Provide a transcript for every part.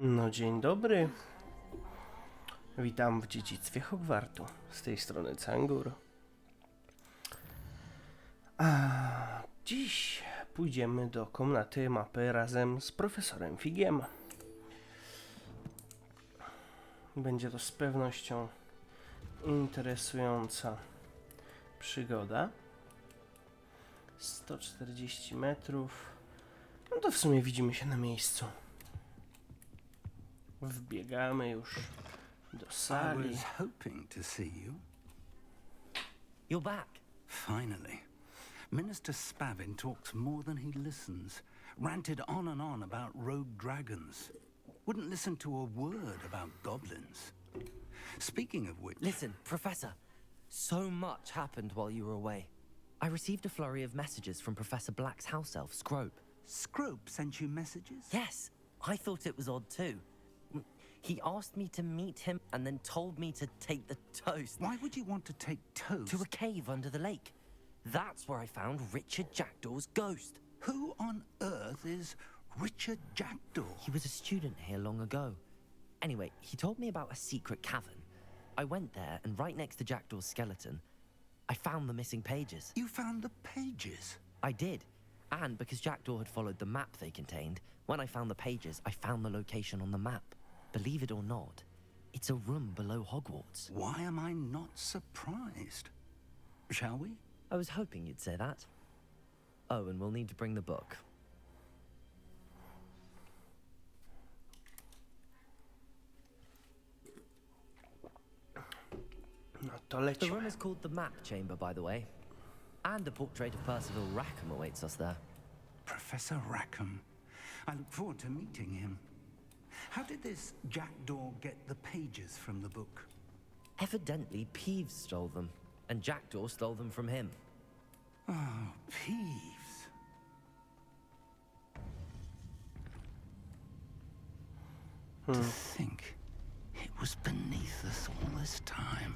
No dzień dobry. Witam w Dziedzictwie Hogwartu. Z tej strony Cangur. A dziś pójdziemy do komnaty mapy razem z profesorem Figiem. Będzie to z pewnością interesująca przygoda. 140 metrów. No to w sumie widzimy się na miejscu. Wbiegamy już do sali. I was hoping to see you. You're back. Finally. Minister Spavin talks more than he listens. Ranted on and on about rogue dragons. Wouldn't listen to a word about goblins. Speaking of which... Listen, Professor. So much happened while you were away. I received a flurry of messages from Professor Black's house elf, Scrope. Scrope sent you messages? Yes, I thought it was odd too. He asked me to meet him and then told me to take the toast. Why would you want to take toast? To a cave under the lake. That's where I found Richard Jackdaw's ghost. Who on earth is Richard Jackdaw? He was a student here long ago. Anyway, he told me about a secret cavern. I went there, and right next to Jackdaw's skeleton, I found the missing pages. You found the pages? I did. And because Jackdaw had followed the map they contained, when I found the pages, I found the location on the map. Believe it or not, it's a room below Hogwarts. Why am I not surprised? Shall we? I was hoping you'd say that. Oh, and we'll need to bring the book. No to The lecimy. room is called the Map Chamber, by the way. And a portrait of Percival Rackham awaits us there. Professor Rackham. I look forward to meeting him. How did this Jackdaw get the pages from the book? Evidently, Peeves stole them, and Jackdaw stole them from him. Oh, Peeves. To think it was beneath us all this time.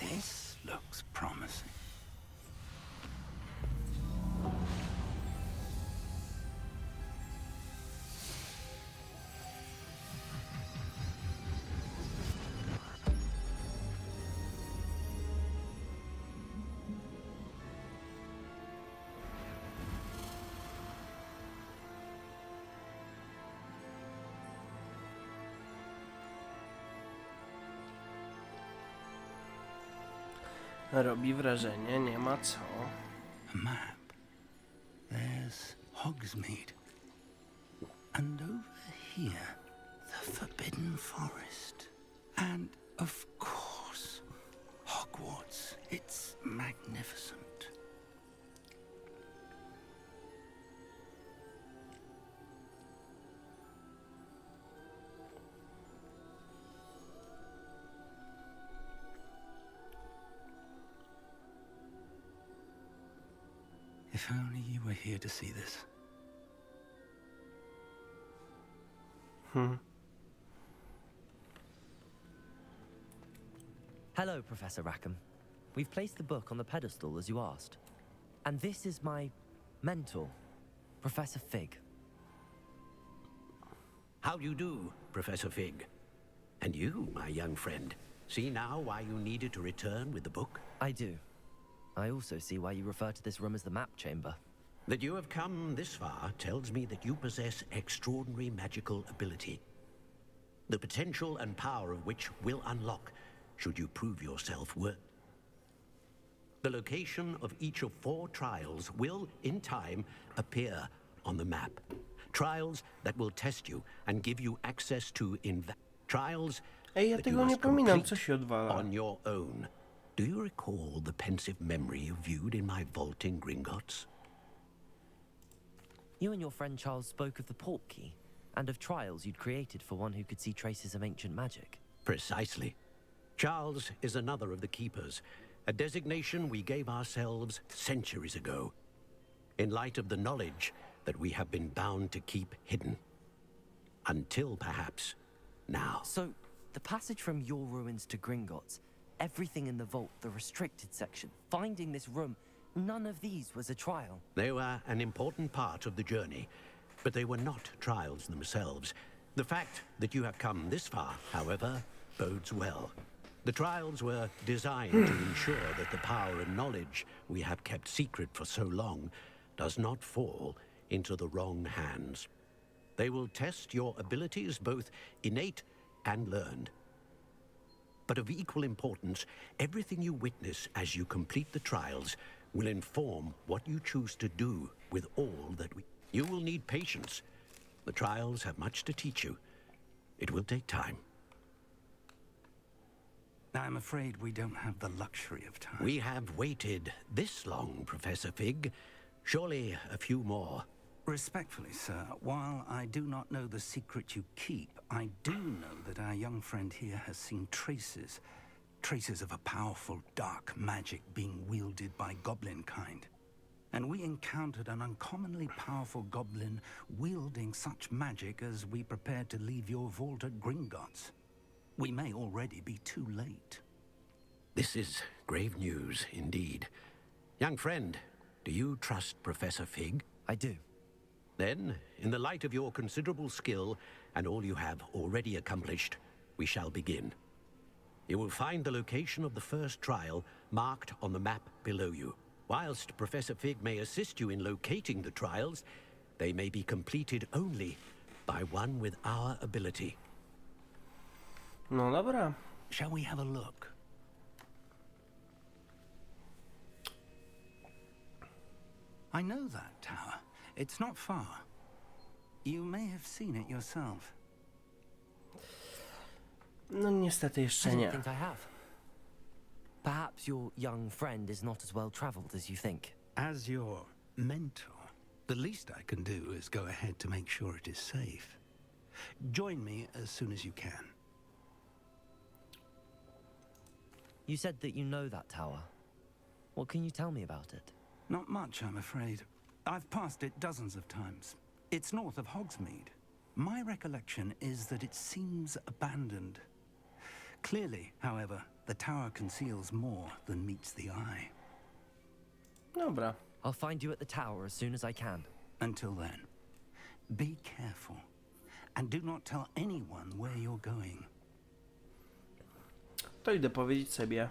This looks promising. Robi wrażenie, nie ma co. A map. There's Hogsmeade. And over here, the Forbidden Forest. And, of course, Hogwarts. It's magnificent. If only you were here to see this. Hello, Professor Rackham. We've placed the book on the pedestal as you asked. And this is my mentor, Professor Fig. How do you do, Professor Fig? And you, my young friend, see now why you needed to return with the book? I do. I also see why you refer to this room as the Map Chamber. That you have come this far tells me that you possess extraordinary magical ability. The potential and power of which will unlock should you prove yourself worth. The location of each of 4 trials will, in time, appear on the map. Trials that will test you and give you access to trials Ej, ja that you tego nie must pominam, co complete się odwala. on your own. Do you recall the pensive memory you viewed in my vault in Gringotts? You and your friend Charles spoke of the port key and of trials you'd created for one who could see traces of ancient magic. Precisely. Charles is another of the keepers, a designation we gave ourselves centuries ago, in light of the knowledge that we have been bound to keep hidden. Until perhaps now. So, the passage from your ruins to Gringotts, everything in the vault, the restricted section, finding this room, none of these was a trial. They were an important part of the journey, but they were not trials themselves. The fact that you have come this far, however, bodes well. The trials were designed to ensure that the power and knowledge we have kept secret for so long does not fall into the wrong hands. They will test your abilities, both innate and learned. But of equal importance, everything you witness as you complete the trials will inform what you choose to do with all that we... You will need patience. The trials have much to teach you. It will take time. I'm afraid we don't have the luxury of time. We have waited this long, Professor Fig. Surely a few more. Respectfully, sir, while I do not know the secret you keep, I do know that our young friend here has seen traces of a powerful dark magic being wielded by goblin kind. And we encountered an uncommonly powerful goblin wielding such magic as we prepared to leave your vault at Gringotts. We may already be too late. This is grave news indeed. Young friend, do you trust Professor Fig? I do. Then, in the light of your considerable skill and all you have already accomplished, we shall begin. You will find the location of the first trial marked on the map below you. Whilst Professor Fig may assist you in locating the trials, they may be completed only by one with our ability. No dobra. Shall we have a look? I know that tower. It's not far. You may have seen it yourself. No niestety I jeszcze don't nie. think I have. Perhaps your young friend is not as well traveled as you think. As your mentor, the least I can do is go ahead to make sure it is safe. Join me as soon as you can. You said that you know that tower. What can you tell me about it? Not much, I'm afraid. I've passed it dozens of times. It's north of Hogsmeade. My recollection is that it seems abandoned. Clearly, however, the tower conceals more than meets the eye. Dobra. I'll find you at the tower as soon as I can. Until then, be careful. And do not tell anyone where you're going. To idę powiedzieć sobie.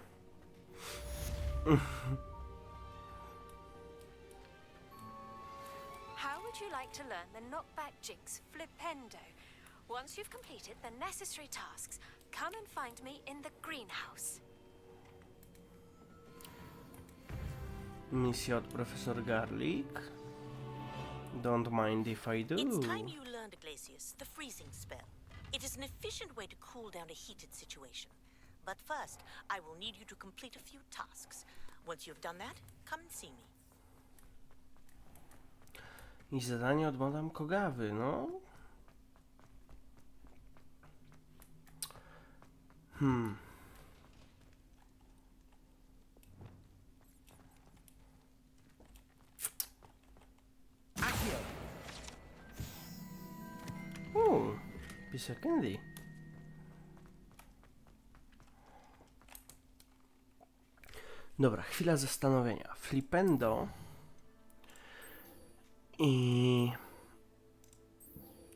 How would you like to learn the knockback jinx flipendo? Once you've completed the necessary tasks, come and find me in the greenhouse. Misja od Profesor Garlic. Don't mind if I do. It's time you learned, Glacius, the freezing spell. It is an efficient way to cool down a heated situation. But first, I will need you to complete a few tasks. Once you've done that, come and see me. I zadanie od Madame Kogawy, no. Piece of candy. Dobra, chwila zastanowienia. Flipendo i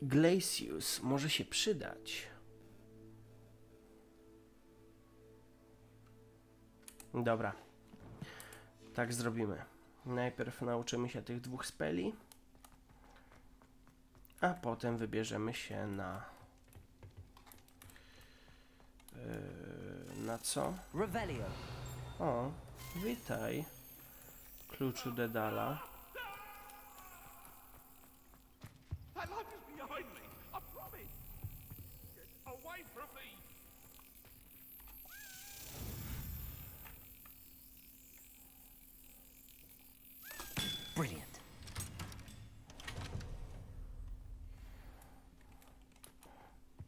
Glacius może się przydać. Dobra, tak zrobimy. Najpierw nauczymy się tych dwóch speli, a potem wybierzemy się na co? Revelio. O, witaj, kluczu Dedala. That life is behind me. I promise. Get away from me. Brilliant.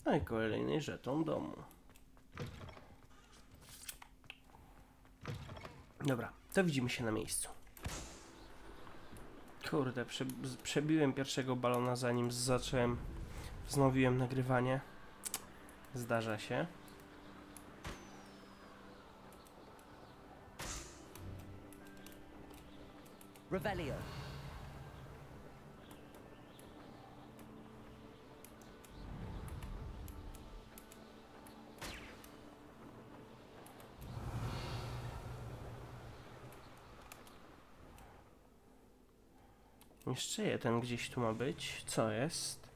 No i kolejny żeton domu. Dobra, to widzimy się na miejscu. Kurde, przebiłem pierwszego balona, zanim wznowiłem nagrywanie. Zdarza się. Revelio. Jeszcze jeden gdzieś tu ma być. Co jest?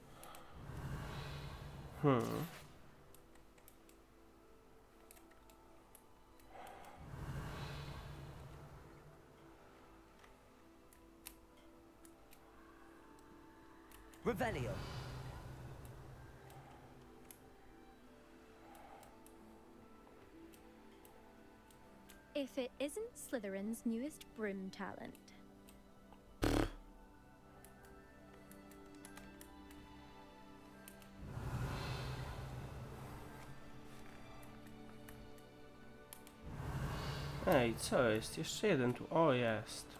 Revelio. If it isn't Slytherin's newest broom talent. Ej, co jest? Jeszcze jeden tu. O, jest.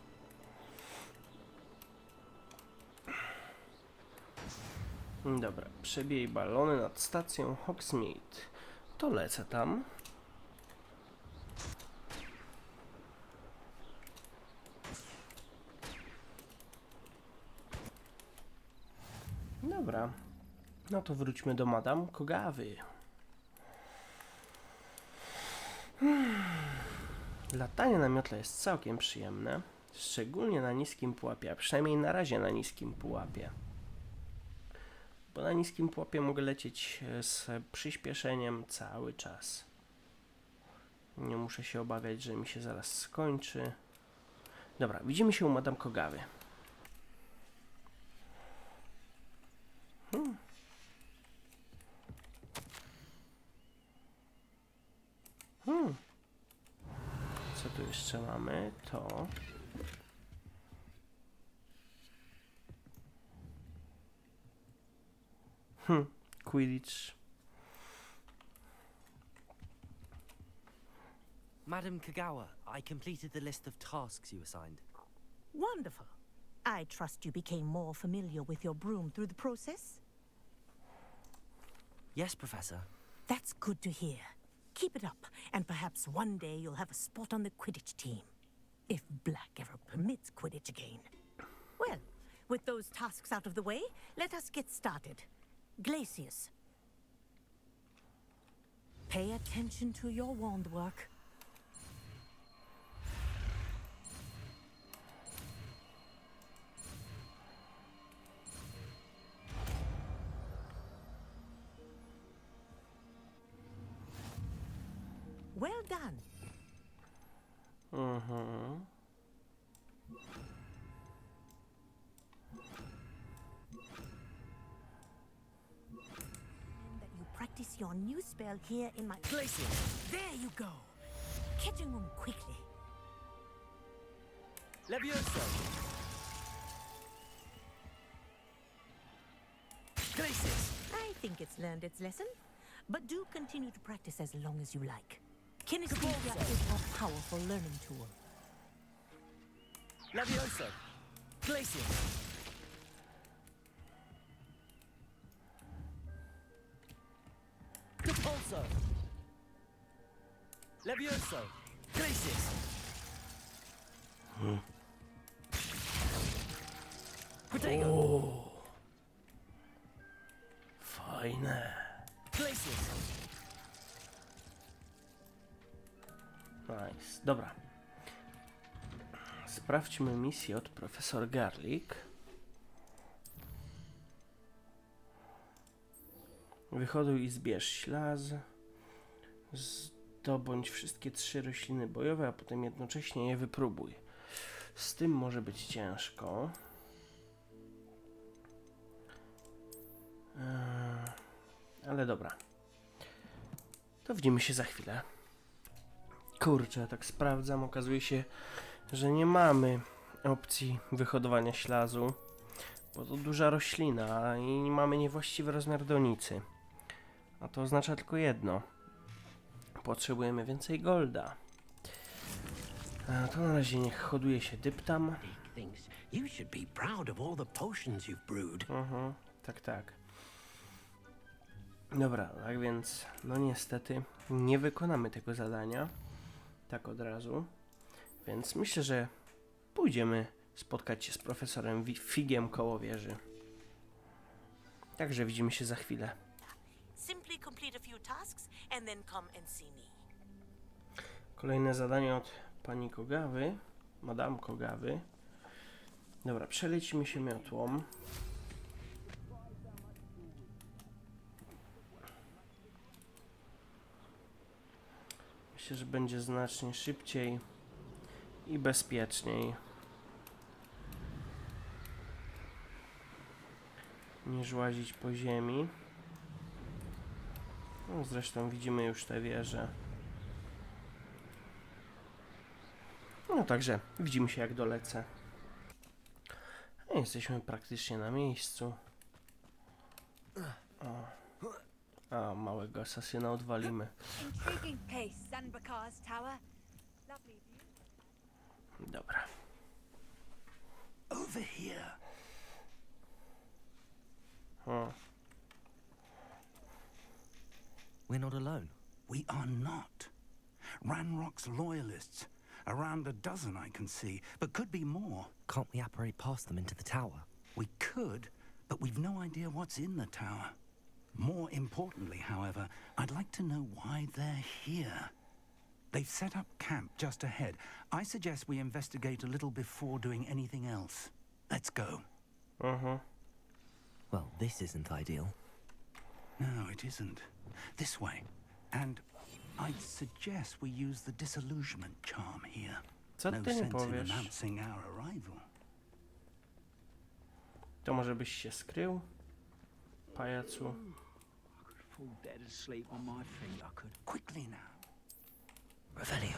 Dobra, przebij balony nad stacją Hogsmeade. To lecę tam. Dobra. No to wróćmy do Madame Kogawy. Latanie na miotle jest całkiem przyjemne, szczególnie na niskim pułapie, a przynajmniej na razie na niskim pułapie. Bo na niskim pułapie mogę lecieć z przyspieszeniem cały czas. Nie muszę się obawiać, że mi się zaraz skończy. Dobra, widzimy się u Madame Kogawy. Co tu jeszcze mamy? To... Quidditch. Madam Kagawa, I completed the list of tasks you assigned. Wonderful. I trust you became more familiar with your broom through the process? Yes, Professor. That's good to hear. Keep it up, and perhaps one day you'll have a spot on the Quidditch team. If Black ever permits Quidditch again. Well, with those tasks out of the way, let us get started. Glacius. Pay attention to your wand work. Well done. That you practice your new spell here in my Glacius. There you go. Catching them quickly. Levioso. Glacius. I think it's learned its lesson, but do continue to practice as long as you like. Kinesthesia is a powerful learning tool. Levioso. Glacius. Capulso. Levioso. Glacius. Protego. Fajne. Glacius. Nice. Dobra. Sprawdźmy misję od profesor Garlick. Wyhoduj i zbierz ślaz. Zdobądź wszystkie 3 rośliny bojowe, a potem jednocześnie je wypróbuj. Z tym może być ciężko. Ale dobra. To widzimy się za chwilę. Kurczę, tak sprawdzam, okazuje się, że nie mamy opcji wyhodowania ślazu, bo to duża roślina i mamy niewłaściwy rozmiar donicy. A to oznacza tylko jedno. Potrzebujemy więcej golda. A to na razie niech hoduje się dyptam. Thinks you should be proud of all the potions you've brewed. Tak, tak. Dobra, tak więc, no niestety nie wykonamy tego zadania. Tak od razu. Więc myślę, że pójdziemy spotkać się z profesorem Figiem koło wieży. Także widzimy się za chwilę. Simply complete a few tasks and then come and see me. Kolejne zadanie od pani Kogawy, Madame Kogawy. Dobra, przelecimy się miotłą. Myślę, że będzie znacznie szybciej i bezpieczniej niż łazić po ziemi. No, zresztą widzimy już tę wieżę. No także widzimy się jak dolecę. Jesteśmy praktycznie na miejscu. A małego asasyna odwalimy. Intriguing place, Zanbakar's tower. Lovely view. Dobra. Over here. We're not alone. We are not. Ranrock's loyalists. Around a dozen I can see, but could be more. Can't we apparate past them into the tower? We could, but we've no idea what's in the tower. More importantly, however, I'd like to know why they're here. They've set up camp just ahead. I suggest we investigate a little before doing anything else. Let's go. Well, this isn't ideal. No, it isn't. This way. And I'd suggest we use the disillusionment charm here. Co No ty nie sense in powiesz? announcing our arrival. To może byś się skrył, pajacu? Fall dead asleep on my feet, I could. Quickly now. Revelio.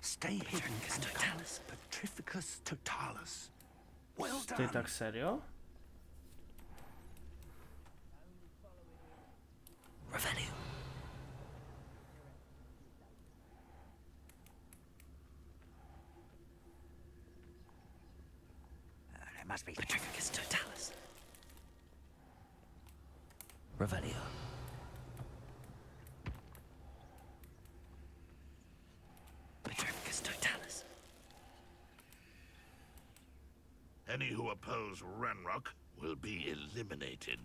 Stay hidden and totalis. Petrificus totalis. Well Ty done. tak serio? Revelio. There must be Petrificus totalis. Revelio. Petrificus totalis. Any who oppose Ranrock will be eliminated.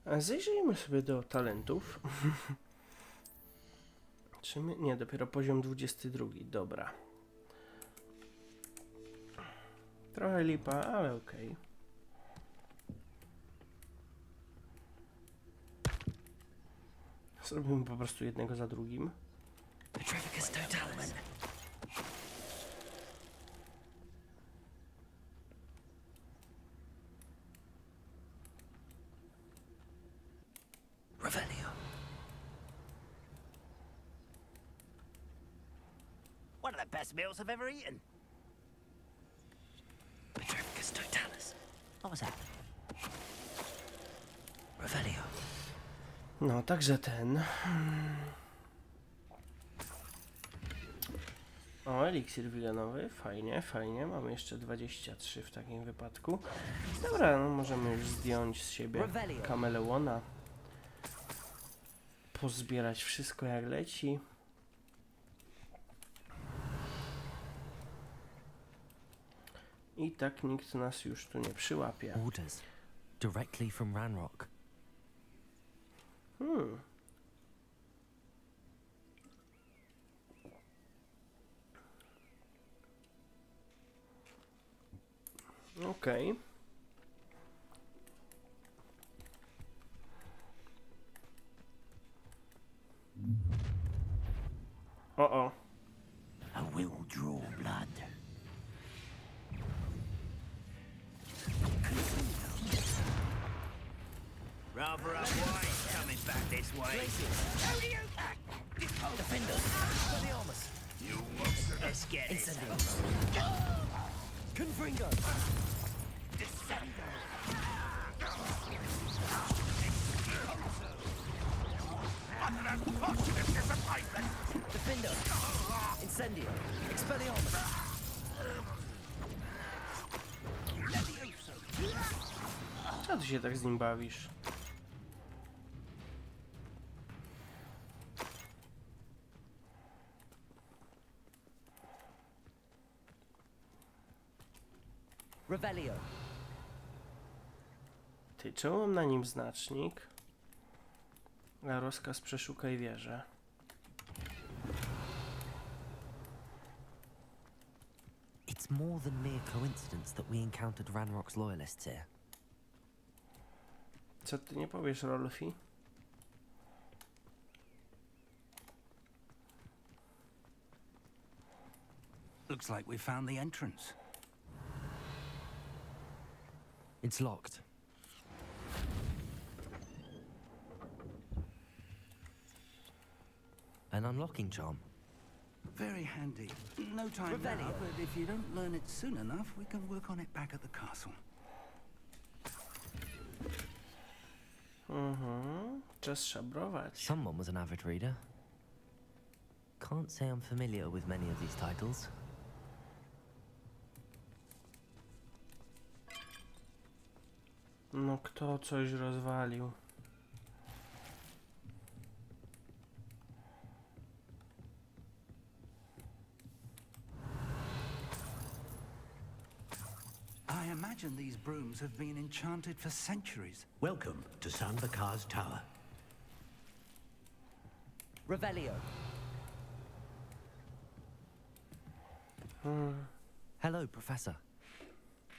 A zajrzyjmy sobie do talentów. Czy my... Nie, dopiero poziom 22. Dobra. Trochę lipa, ale okej. Zrobimy po prostu jednego za drugim. Petrificus totalis. Revelio. one of the best meals I've ever eaten. Petrificus totalis. What was that? Revelio. No, także ten. O, eliksir wilanowy. Fajnie, fajnie. Mamy jeszcze 23 w takim wypadku. Dobra, no możemy już zdjąć z siebie kameleona. Pozbierać wszystko jak leci. I tak nikt nas już tu nie przyłapie. Orders. Directly from Ranrock. Okej. O. I will draw blood. Rather up wine coming back this way. Defenders! For the armors! You monster! Let's get it. Incendio. Confringo. Defendo. Incendio. Expelliarmus. Co ty się tak z nim bawisz? Revelio. Ty, czemu mam na nim znacznik? A rozkaz przeszukaj wieżę. It's more than mere coincidence that we encountered Ranrock's loyalists here. Co ty nie powiesz, Rolfi? Looks like we found the entrance. It's locked. An unlocking charm. Very handy. No time now, Revelio. but if you don't learn it soon enough, we can work on it back at the castle. Czas szabrować. Someone was an avid reader. Can't say I'm familiar with many of these titles. No kto coś rozwalił? I imagine these brooms have been enchanted for centuries. Welcome to Sanbakar's Tower. Revelio. Hello, Professor.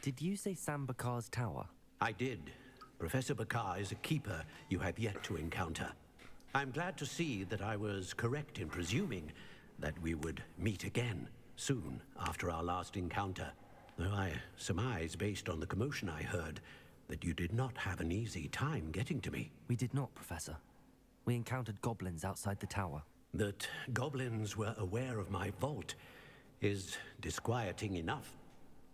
Did you say Sam Bakar's tower? I did. Professor Bakar is a keeper you have yet to encounter. I'm glad to see that I was correct in presuming that we would meet again soon after our last encounter. Though I surmise, based on the commotion I heard, that you did not have an easy time getting to me. We did not, Professor. We encountered goblins outside the tower. That goblins were aware of my vault is disquieting enough.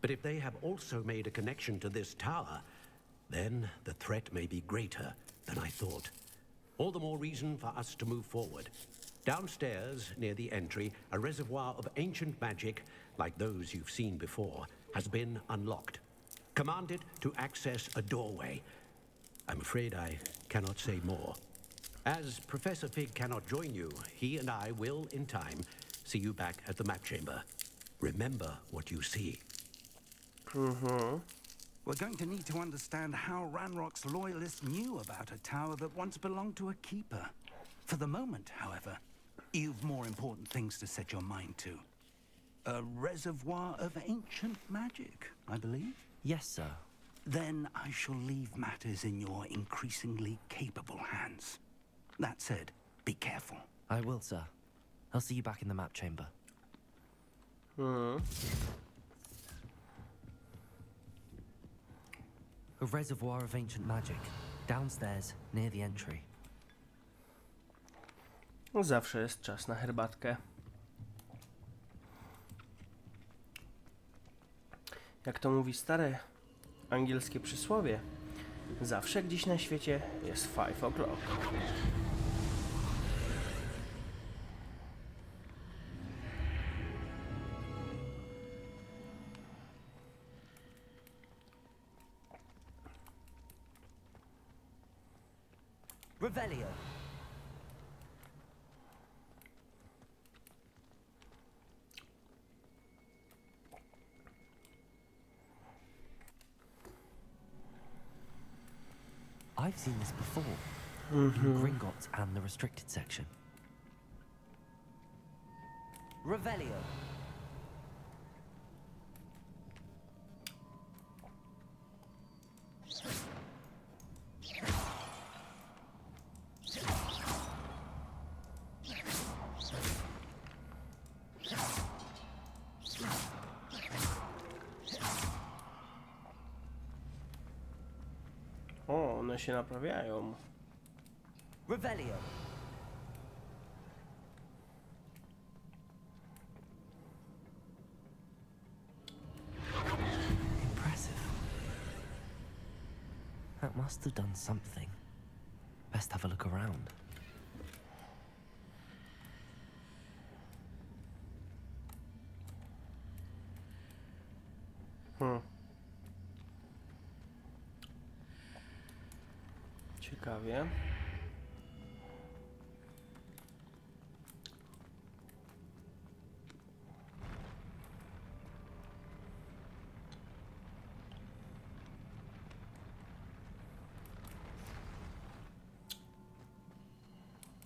But if they have also made a connection to this tower, then the threat may be greater than I thought. All the more reason for us to move forward. Downstairs, near the entry, a reservoir of ancient magic, like those you've seen before, has been unlocked. Commanded to access a doorway. I'm afraid I cannot say more. As Professor Fig cannot join you, he and I will, in time, see you back at the map chamber. Remember what you see. We're going to need to understand how Ranrock's loyalists knew about a tower that once belonged to a keeper. For the moment, however, you've more important things to set your mind to. A reservoir of ancient magic, I believe? Yes, sir. Then I shall leave matters in your increasingly capable hands. That said, be careful. I will, sir. I'll see you back in the map chamber. A reservoir of ancient magic. Downstairs, near the entry. Zawsze jest czas na herbatkę. Jak to mówi stare angielskie przysłowie, zawsze gdzieś na świecie jest 5 o'clock. Revelio. I've seen this before. In Gringotts and the restricted section. Revelio. O, one się naprawiają. Revelio. That must have done something. Best have a look around. Ciekawie.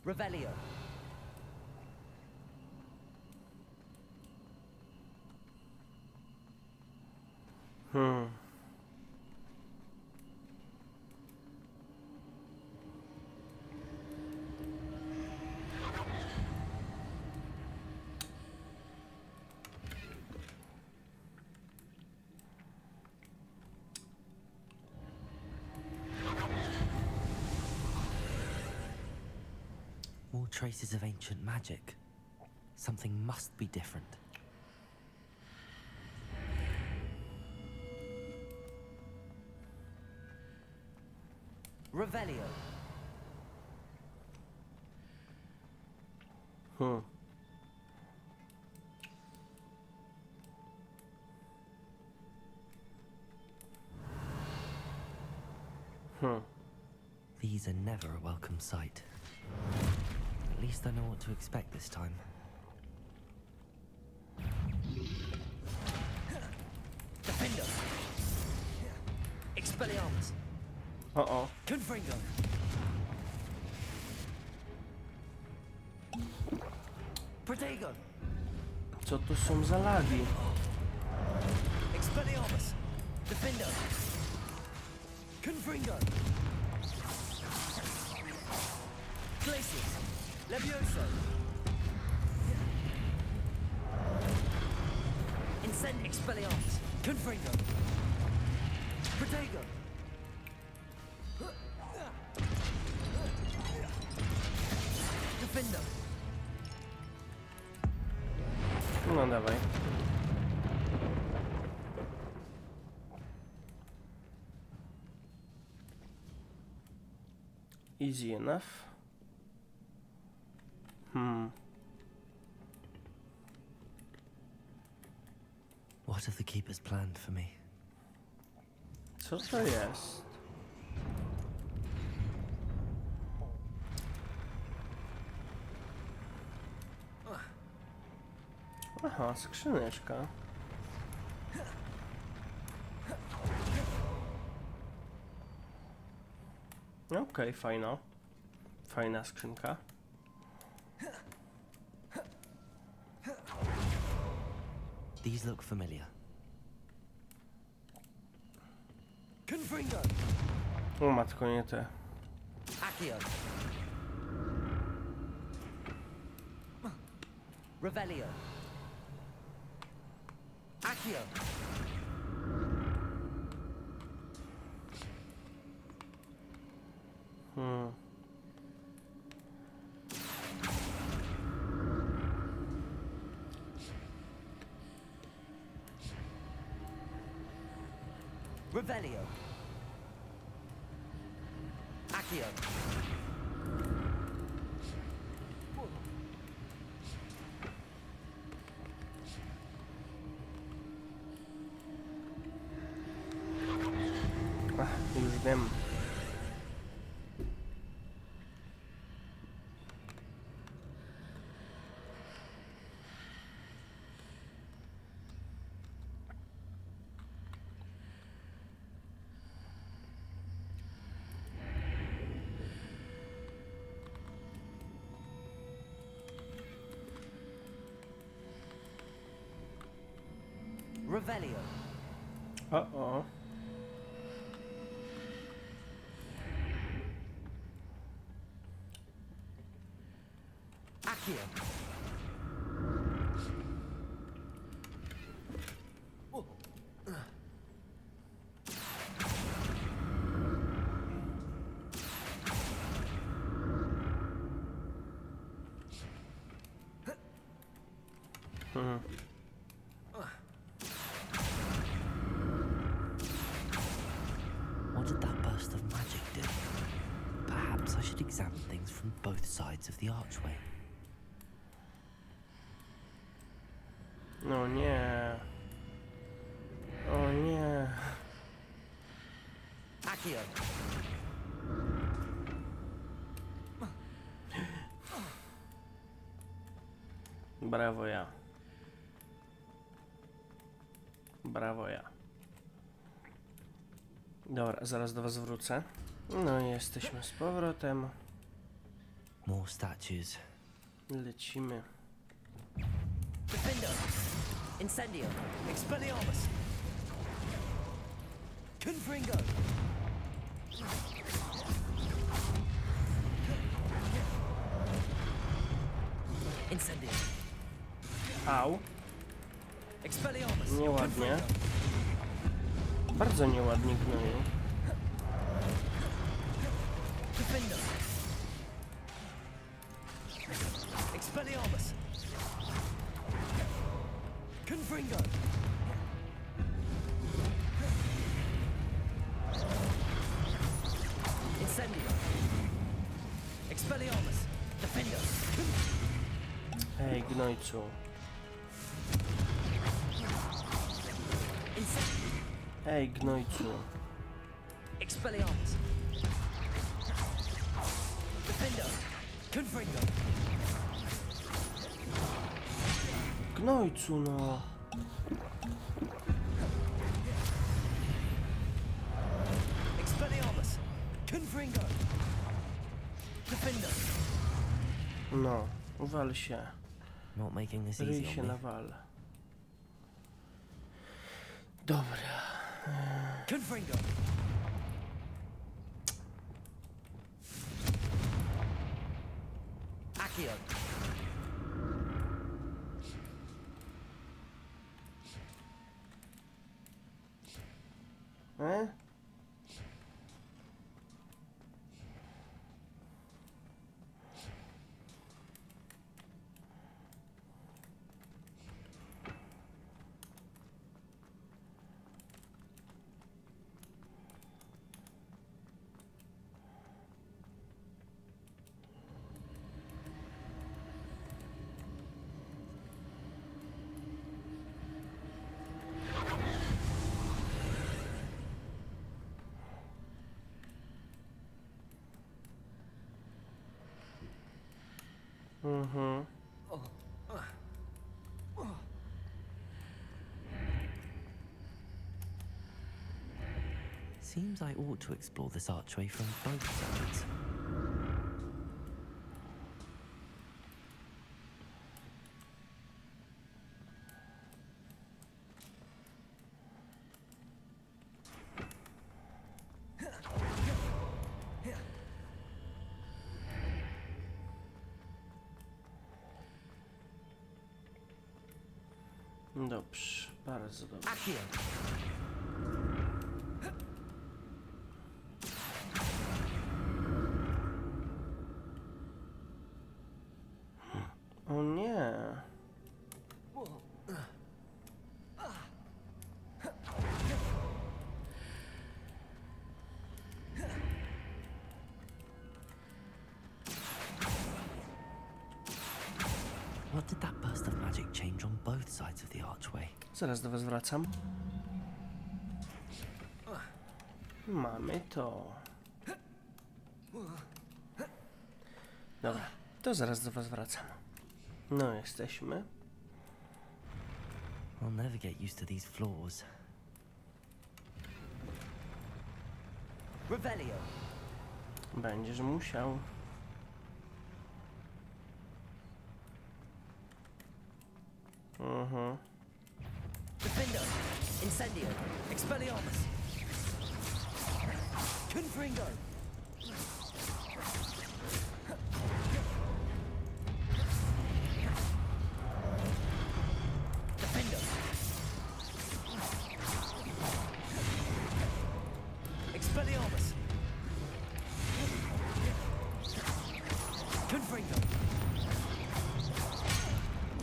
Revelio. More traces of ancient magic. Something must be different. Revelio. These are never a welcome sight. At least I know what to expect this time. Defender! Expelliarmus! Uh-oh. Confringo! Protego! Co tu są za lagi? Expelliarmus! Defender! Confringo! Glacius! Levioso! Incend Expelliarmus! Confringo! Protego! Defender! No dawaj. Easy enough. What have the keepers planned for me? Co to jest? Aha, skrzyneczka. Okej, fajno. Fajna skrzynka. These look familiar. Confringo! O matko, nie te. Accio! Revelio! Accio! Revelio! Accio! Ach, już wiem. Revelio! Uh-oh. Accio! What did that burst of magic both sides of the archway. No nie. O nie. Accio! Brawo ja. Brawo ja. Dobra, zaraz do was wrócę. No i jesteśmy z powrotem. More statues. Lecimy. Defendo! Incendio! Expelliarmus! Confringo! Incendio! Au. Expelliarmus! Nieładnie. Bardzo nieładnie gnoju. Defendo! Expelliarmus! Confringo! Incendio! Expelliarmus! Defendo! Ej, gnojcu. Incendio! Ej, gnojcu. Expelliarmus! Defendo! Confringo! Gnojcu, no. Expelliarmus! Confringo! Defendo! No, wal się. Not making this Ryj easy się on na me. wal. Dobra. Confringo! Accio! Mhm. Seems I ought to explore this archway from both sides. Dobrze, bardzo dobrze. Accio! O nie. What did that burst of magic change on both sides of the archway? Zaraz do was wracam. Mamy to. Dobra, to zaraz do was wracam. No, jesteśmy. I'll never get used to these floors. Revelio! Będziesz musiał. Mhm. Defendo! Incendio! Expelliarmus! Confringo! Defendo! Expelliarmus! Confringo!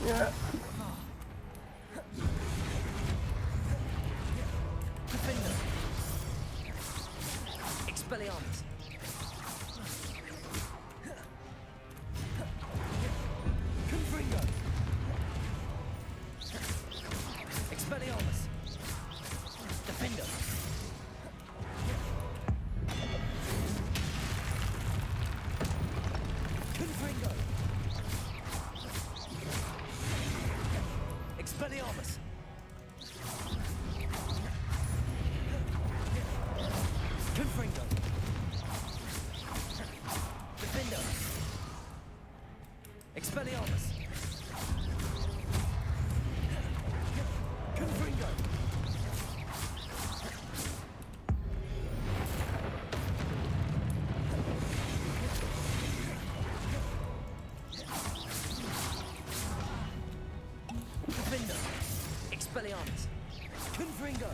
Nie. Defendo! Expelliarmus! Expelliarmus! Confringo! Defendo! Expelliarmus! Confringo! Defendo! Expelliarmus! Confringo!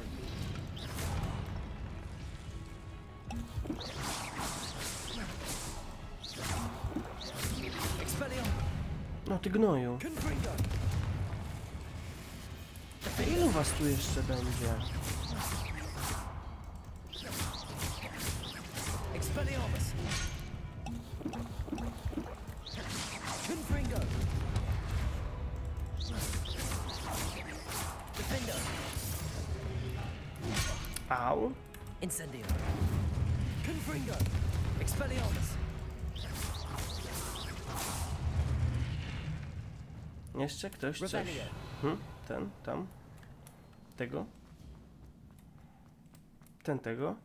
Expelliarmus! No ty gnoju. Confringo! Ilu was tu jeszcze będzie? Expelliarmus! Confringo! Defendo! Au. Incendio! Confringo! Expelliarmus! Jeszcze ktoś coś? Rebellion! Ten, tam. Tego? Ten tego?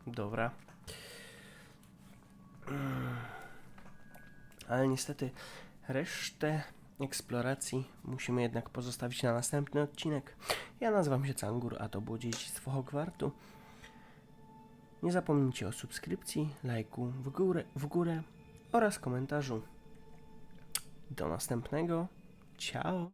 Dobra. Ale niestety resztę eksploracji musimy jednak pozostawić na następny odcinek. Ja nazywam się Cangur, a to było Dziedzictwo Hogwartu. Nie zapomnijcie o subskrypcji, lajku w górę oraz komentarzu. Do następnego. Ciao!